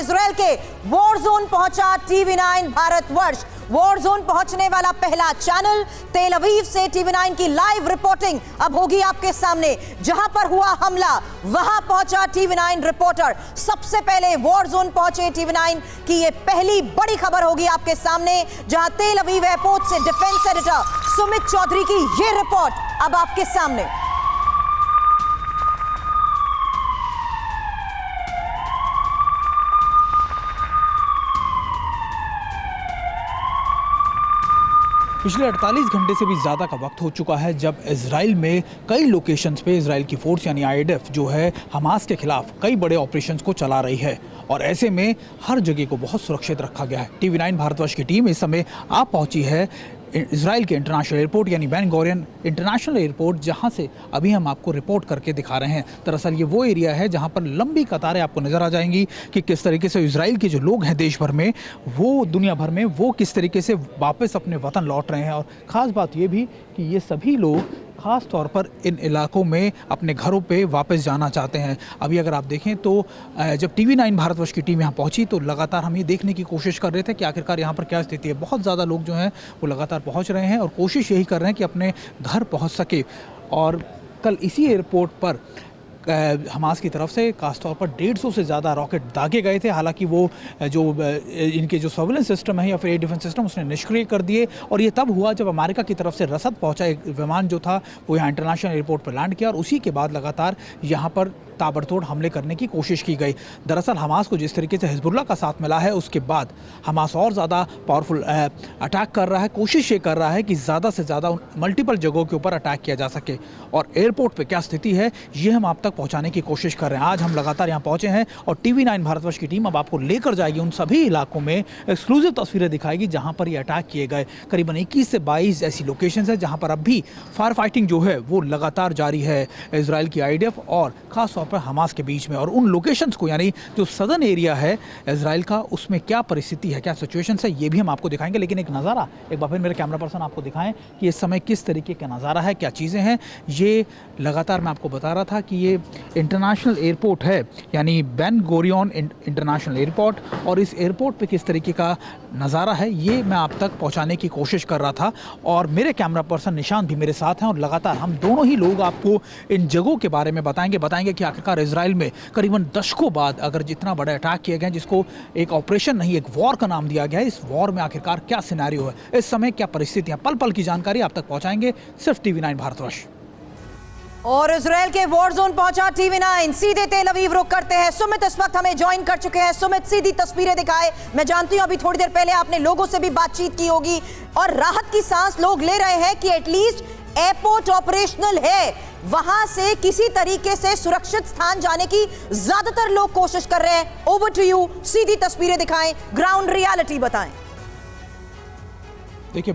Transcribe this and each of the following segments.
Israel के war zone पहुंचा TV9 Bharatvarsh. War zone पहुंचने वाला पहला चैनल तेल अवीव से टीवी9 की लाइव रिपोर्टिंग अब होगी आपके सामने। जहां पर हुआ हमला वहां पहुंचा टीवी9 रिपोर्टर। सबसे पहले वॉर जोन पहुंचे टीवी9 की ये पहली बड़ी खबर होगी आपके सामने, जहां तेल अवीव एयरपोर्ट से डिफेंस एडिटर सुमित चौधरी की ये रिपोर्ट अब आपके सामने। पिछले 48 घंटे से भी ज़्यादा का वक्त हो चुका है जब इजराइल में कई लोकेशंस पे इजराइल की फोर्स यानी आईडीएफ जो है हमास के खिलाफ कई बड़े ऑपरेशंस को चला रही है और ऐसे में हर जगह को बहुत सुरक्षित रखा गया है। टीवी9 भारतवर्ष की टीम इस समय आ पहुंची है इजराइल के इंटरनेशनल एयरपोर्ट यानी बेन गुरियन इंटरनेशनल एयरपोर्ट, जहां से अभी हम आपको रिपोर्ट करके दिखा रहे हैं। दरअसल ये वो एरिया है जहां पर लंबी कतारें आपको नज़र आ जाएंगी कि किस तरीके से इजराइल के जो लोग हैं देश भर में, वो दुनिया भर में, वो किस तरीके से वापस अपने वतन लौट रहे हैं। और ख़ास बात ये भी कि ये सभी लोग ख़ास तौर पर इन इलाकों में अपने घरों पे वापस जाना चाहते हैं। अभी अगर आप देखें तो जब टीवी9 भारतवर्ष की टीम यहाँ पहुंची तो लगातार हम ये देखने की कोशिश कर रहे थे कि आखिरकार यहाँ पर क्या स्थिति है। बहुत ज़्यादा लोग जो हैं वो लगातार पहुँच रहे हैं और कोशिश यही कर रहे हैं कि अपने घर पहुँच सके। और कल इसी एयरपोर्ट पर हमास की तरफ से खासतौर पर 150 से ज़्यादा रॉकेट दागे गए थे। हालांकि वो जो इनके जो सर्विलेंस सिस्टम है या फिर एयर डिफेंस सिस्टम उसने निष्क्रिय कर दिए और ये तब हुआ जब अमेरिका की तरफ से रसद पहुंचा। एक विमान जो था वो यहाँ इंटरनेशनल एयरपोर्ट पर लैंड किया और उसी के बाद लगातार यहाँ पर ताबड़तोड़ हमले करने की कोशिश की गई। दरअसल हमास को जिस तरीके से हिजबुल्लाह का साथ मिला है उसके बाद हमास और ज़्यादा पावरफुल अटैक कर रहा है। कोशिश ये कर रहा है कि ज़्यादा से ज़्यादा मल्टीपल जगहों के ऊपर अटैक किया जा सके और एयरपोर्ट पे क्या स्थिति है ये हम आप तक पहुंचाने की कोशिश कर रहे हैं। आज हम लगातार यहाँ पहुंचे हैं और टीवी9 भारतवर्ष की टीम अब आपको लेकर जाएगी उन सभी इलाकों में, एक्सक्लूसिव तस्वीरें दिखाएगी जहाँ पर ये अटैक किए गए। करीबन 21 से 22 ऐसी लोकेशंस है जहाँ पर अब भी फायर फाइटिंग जो है वो लगातार जारी है इजराइल की आईडीएफ और खास तौर पर हमास के बीच में। और उन लोकेशंस को यानी जो सदर्न एरिया है इजराइल का उसमें क्या परिस्थिति है, क्या सिचुएशन है, ये भी हम आपको दिखाएंगे। लेकिन एक नज़ारा एक बार फिर मेरे कैमरा पर्सन आपको दिखाएं कि इस समय किस तरीके का नज़ारा है, क्या चीज़ें हैं। ये लगातार मैं आपको बता रहा था कि ये इंटरनेशनल एयरपोर्ट है यानी बेन गुरियन इंटरनेशनल एयरपोर्ट और इस एयरपोर्ट पे किस तरीके का नज़ारा है ये मैं आप तक पहुंचाने की कोशिश कर रहा था। और मेरे कैमरा पर्सन निशांत भी मेरे साथ हैं और लगातार हम दोनों ही लोग आपको इन जगहों के बारे में बताएंगे कि आखिरकार इजराइल में करीबन दशकों बाद अगर जितना बड़ा अटैक किए गए जिसको एक ऑपरेशन नहीं एक वॉर का नाम दिया गया है, इस वॉर में आखिरकार क्या सिनेरियो है, इस समय क्या परिस्थितियां, पल पल की जानकारी आप तक पहुंचाएंगे सिर्फ टीवी9 भारतवर्ष। और इजराइल के वॉर जोन पहुंचा टीवी9, सीधे तेल अवीव रुक करते हैं। सुमित इस वक्त हमें ज्वाइन कर चुके हैं। सुमित, सीधी तस्वीरें दिखाए। मैं जानती हूं अभी थोड़ी देर पहले आपने लोगों से भी बातचीत की होगी और राहत की सांस लोग ले रहे हैं कि एटलीस्ट एयरपोर्ट ऑपरेशनल है, वहां से किसी तरीके से सुरक्षित स्थान जाने की ज्यादातर लोग कोशिश कर रहे हैं। ओवर टू यू, सीधी तस्वीरें दिखाएं, ग्राउंड रियलिटी बताएं। देखिए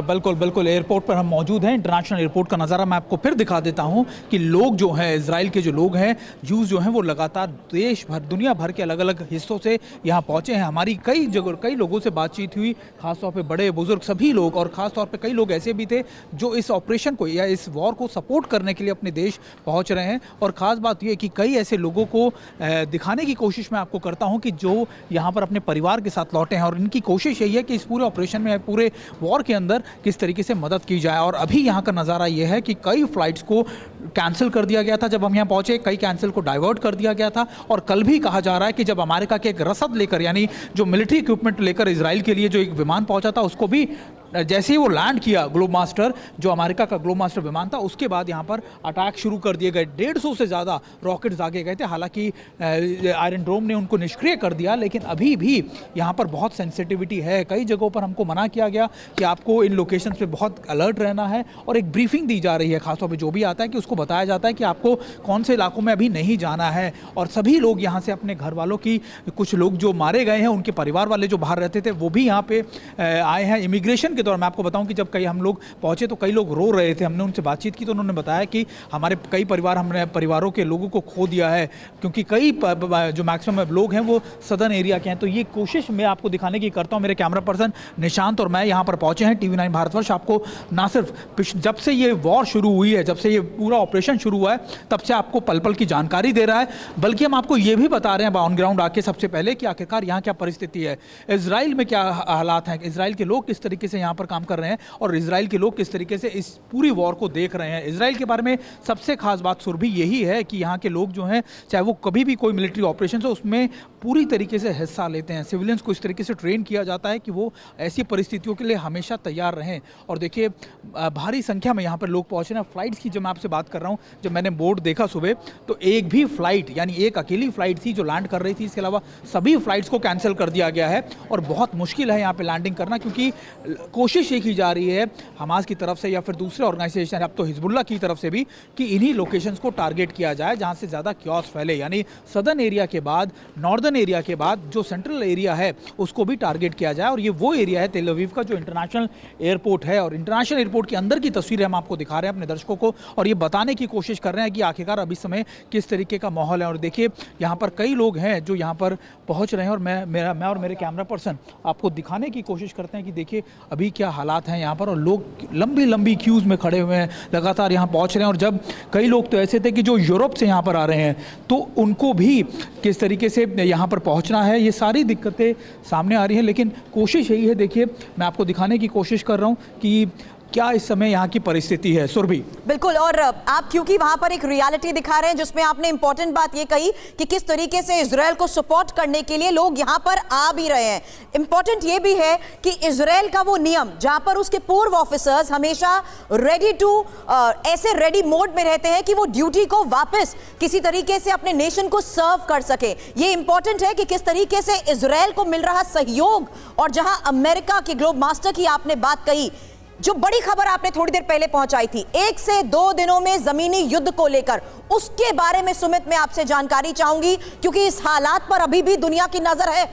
बिल्कुल एयरपोर्ट पर हम मौजूद हैं। इंटरनेशनल एयरपोर्ट का नज़ारा मैं आपको फिर दिखा देता हूं कि लोग जो हैं इजराइल के जो लोग हैं जूस जो हैं वो लगातार देश भर दुनिया भर के अलग अलग हिस्सों से यहाँ पहुँचे हैं। हमारी कई लोगों से बातचीत हुई, खासतौर पे बड़े बुजुर्ग सभी लोग, और ख़ासतौर पे कई लोग ऐसे भी थे जो इस ऑपरेशन को या इस वॉर को सपोर्ट करने के लिए अपने देश पहुँच रहे हैं। और ख़ास बात यह कि कई ऐसे लोगों को दिखाने की कोशिश मैं आपको करता हूँ कि जो यहाँ पर अपने परिवार के साथ लौटे हैं और इनकी कोशिश यही है कि इस पूरे ऑपरेशन में, पूरे वॉर के अंदर किस तरीके से मदद की जाए। और अभी यहाँ का नज़ारा ये है कि कई फ्लाइट्स को कैंसिल कर दिया गया था जब हम यहाँ पहुँचे, कई कैंसिल को डाइवर्ट कर दिया गया था। और कल भी कहा जा रहा है कि जब अमेरिका के एक रसद लेकर यानी जो मिलिट्री इक्विपमेंट लेकर इजराइल के लिए जो एक विमान पहुँचा था उसको भी जैसे ही वो लैंड किया ग्लोब मास्टर, जो अमेरिका का ग्लोब मास्टर विमान था, उसके बाद यहाँ पर अटैक शुरू कर दिए गए। 150 से ज़्यादा रॉकेट्स दागे गए थे। हालांकि आयरन डोम ने उनको निष्क्रिय कर दिया, लेकिन अभी भी यहाँ पर बहुत सेंसिटिविटी है। कई जगहों पर हमको मना किया गया कि आपको इन लोकेशंस पे बहुत अलर्ट रहना है और एक ब्रीफिंग दी जा रही है। खासतौर पर जो भी आता है कि उसको बताया जाता है कि आपको कौन से इलाकों में अभी नहीं जाना है। और सभी लोग यहाँ से अपने घर वालों की, कुछ लोग जो मारे गए हैं उनके परिवार वाले जो बाहर रहते थे वो भी यहाँ पे आए हैं। इमिग्रेशन के दौरान मैं आपको बताऊं कि जब कई हम लोग पहुंचे तो कई लोग रो रहे थे। हमने उनसे बातचीत की तो उन्होंने बताया कि हमारे कई हमने परिवारों के लोगों को खो दिया है, क्योंकि कई जो मैक्सिमम लोग हैं वो सदर्न एरिया के हैं। तो ये कोशिश मैं आपको दिखाने की करता हूँ। मेरे कैमरा पर्सन निशांत और मैं यहाँ पर पहुंचे हैं TV9 भारतवर्ष। आपको ना सिर्फ जब से ये वॉर शुरू हुई है, जब से ये पूरा ऑपरेशन शुरू हुआ है, तब से आपको पल पल की जानकारी दे रहा है, बल्कि हम आपको ये भी बता रहे हैं ऑन ग्राउंड आके सबसे पहले कि आखिरकार यहाँ क्या परिस्थिति है, इजराइल में क्या हालात हैं, इजराइल के लोग किस तरीके से यहाँ पर काम कर रहे हैं और इजराइल के लोग किस तरीके से इस पूरी वॉर को देख रहे हैं। इजराइल के बारे में सबसे खास बात सुरभि यही है कि यहाँ के लोग जो हैं, चाहे वो कभी भी कोई मिलिट्री ऑपरेशन हो उसमें पूरी तरीके से हिस्सा लेते हैं। सिविलियंस को इस तरीके से ट्रेन किया जाता है कि वो ऐसी परिस्थितियों के लिए हमेशा तैयार रहें। और देखिए भारी संख्या में यहाँ पर लोग पहुँच रहे हैं। फ्लाइट्स की जब मैं आपसे बात कर रहा हूँ, जब मैंने बोर्ड देखा सुबह तो एक भी फ्लाइट, यानी एक अकेली फ्लाइट थी जो लैंड कर रही थी, इसके अलावा सभी फ्लाइट्स को कैंसिल कर दिया गया है। और बहुत मुश्किल है यहाँ पे लैंडिंग करना, क्योंकि कोशिश ये की जा रही है हमास की तरफ से या फिर दूसरे ऑर्गेनाइजेशन, अब तो हिजबुल्लाह की तरफ से भी, कि इन्हीं लोकेशंस को टारगेट किया जाए जहाँ से ज़्यादा क्योस फैले। यानी सदर्न एरिया के बाद, नॉर्दर्न एरिया के बाद जो सेंट्रल एरिया है उसको भी टारगेट किया जाए। और ये वो एरिया है तेल अवीव का जो इंटरनेशनल एयरपोर्ट है, और इंटरनेशनल एयरपोर्ट के अंदर की तस्वीरें हम आपको दिखा रहे हैं अपने दर्शकों को, और ये बताने की कोशिश कर रहे हैं कि आखिरकार अभी समय किस तरीके का माहौल है। और देखिए यहाँ पर कई लोग हैं जो यहाँ पर पहुँच रहे हैं, और मैं और मेरे कैमरा पर्सन आपको दिखाने की कोशिश करते हैं कि देखिए अभी क्या हालात हैं यहाँ पर। और लोग लंबी लंबी क्यूज़ में खड़े हुए हैं, लगातार यहाँ पहुँच रहे हैं। और जब कई लोग तो ऐसे थे कि जो यूरोप से यहाँ पर आ रहे हैं, तो उनको भी किस तरीके से यहाँ पर पहुँचना है, ये सारी दिक्कतें सामने आ रही हैं। लेकिन कोशिश यही है, देखिए मैं आपको दिखाने की कोशिश कर रहा हूँ कि क्या इस समय यहाँ की परिस्थिति है। सुरभि बिल्कुल, और आप क्योंकि वहां पर एक रियलिटी दिखा रहे हैं जिसमें आपने इंपॉर्टेंट बात ये कही कि किस तरीके से इजराइल को सपोर्ट करने के लिए लोग यहां पर आ भी रहे हैं। इंपॉर्टेंट ये भी है कि इजराइल का वो नियम जहां पर उसके पूर्व ऑफिसर्स हमेशा ऐसे रेडी मोड में रहते हैं कि वो ड्यूटी को वापस किसी तरीके से अपने नेशन को सर्व कर सके। ये इंपॉर्टेंट है कि किस तरीके से इजराइल को मिल रहा सहयोग, और जहां अमेरिका के ग्लोब मास्टर की आपने बात कही, जो बड़ी खबर आपने थोड़ी देर पहले पहुंचाई थी 1 से 2 दिनों में जमीनी युद्ध को लेकर, उसके बारे में सुमित मैं आपसे जानकारी चाहूंगी, क्योंकि इस हालात पर अभी भी दुनिया की नजर है।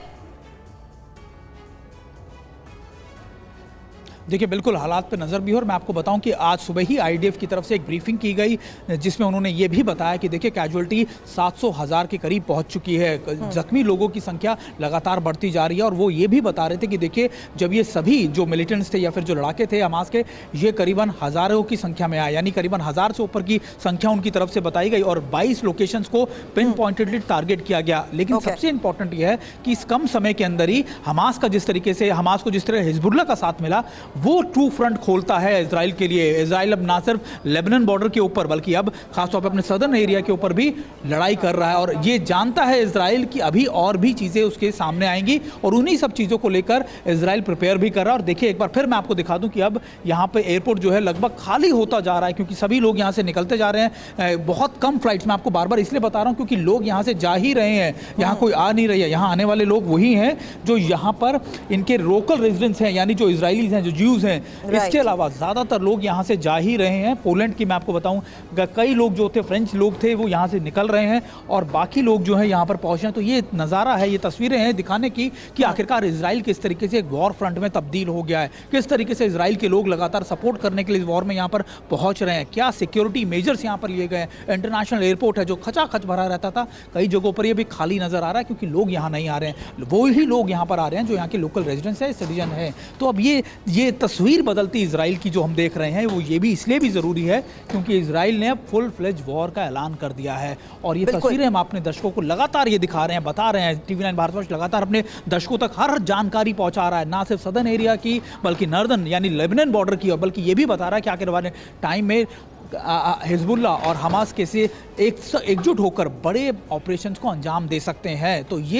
देखिए बिल्कुल हालात पे नज़र भी हो। और मैं आपको बताऊं कि आज सुबह ही IDF की तरफ से एक ब्रीफिंग की गई, जिसमें उन्होंने ये भी बताया कि देखिए कैजुअल्टी 700,000 के करीब पहुंच चुकी है। जख्मी लोगों की संख्या लगातार बढ़ती जा रही है। और वो ये भी बता रहे थे कि देखिए जब ये सभी जो मिलिटेंट्स थे या फिर जो लड़ाके थे हमास के, ये करीबन हज़ारों की संख्या में आए, यानी करीबन 1000 से ऊपर की संख्या उनकी तरफ से बताई गई। और 22 लोकेशंस को पिन पॉइंटेडली टारगेट किया गया। लेकिन सबसे इंपॉर्टेंट यह है कि इस कम समय के अंदर ही हमास को जिस तरह हिजबुल्लाह का साथ मिला, वो ट्रू फ्रंट खोलता है इजराइल के लिए। इजराइल अब ना सिर्फ लेबनान बॉर्डर के ऊपर, बल्कि अब खासतौर पर अपने सदर्न एरिया के ऊपर भी लड़ाई कर रहा है। और ये जानता है इजराइल कि अभी और भी चीज़ें उसके सामने आएंगी, और उन्हीं सब चीज़ों को लेकर इजराइल प्रिपेयर भी कर रहा है। और देखिए एक बार फिर मैं आपको दिखा दूं कि अब यहाँ पे एयरपोर्ट जो है लगभग खाली होता जा रहा है, क्योंकि सभी लोग यहाँ से निकलते जा रहे हैं। बहुत कम फ्लाइट्स, मैं आपको बार बार इसलिए बता रहा हूँ क्योंकि लोग यहाँ से जा ही रहे हैं, यहाँ कोई आ नहीं रही है। यहाँ आने वाले लोग वही हैं जो यहाँ पर इनके लोकल रेजिडेंट्स हैं, यानी जो इजराइलीज हैं, जो ज्यूज हैं। इसके अलावा ज़्यादातर लोग यहाँ से जा ही रहे हैं। पोलैंड की मैं आपको बताऊँ, कई लोग जो थे, फ्रेंच लोग थे, वो यहाँ से निकल रहे हैं, और बाकी लोग जो हैं यहाँ पर पहुँचे हैं। तो ये नज़ारा है, ये तस्वीरें हैं दिखाने की कि आखिरकार इजराइल किस तरीके से एक वॉर फ्रंट में तब्दील हो गया है, किस तरीके से इजराइल के लोग लगातार सपोर्ट करने के लिए इस वॉर में यहाँ पर पहुँच रहे हैं, क्या सिक्योरिटी मेजर्स यहाँ पर लिए गए हैं। इंटरनेशनल एयरपोर्ट है जो खचाखच भरा रहता था, कई जगहों पर ये भी खाली नज़र आ रहा है, क्योंकि लोग यहाँ नहीं आ रहे हैं। वो ही लोग यहाँ पर आ रहे हैं जो यहाँ के लोकल रेजिडेंट्स हैं, सिटीजन हैं। तो अब ये तस्वीर बदलती इजराइल की जो हम देख रहे हैं, वो ये भी इसलिए भी ज़रूरी है क्योंकि इजराइल ने अब फुल फ्लेज वॉर का ऐलान कर दिया है। और ये तस्वीरें हम अपने दर्शकों को लगातार ये दिखा रहे हैं, बता रहे हैं। TV9 भारतवर्ष लगातार अपने दर्शकों तक हर जानकारी पहुंचा रहा है, ना सिर्फ सदर्न एरिया की बल्कि नॉर्दर्न यानी लेबनान बॉर्डर की, और बल्कि ये भी बता रहा है कि आखिर वाले टाइम में हिजबुल्लाह और हमास कैसे एकजुट होकर बड़े ऑपरेशंस को अंजाम दे सकते हैं। तो ये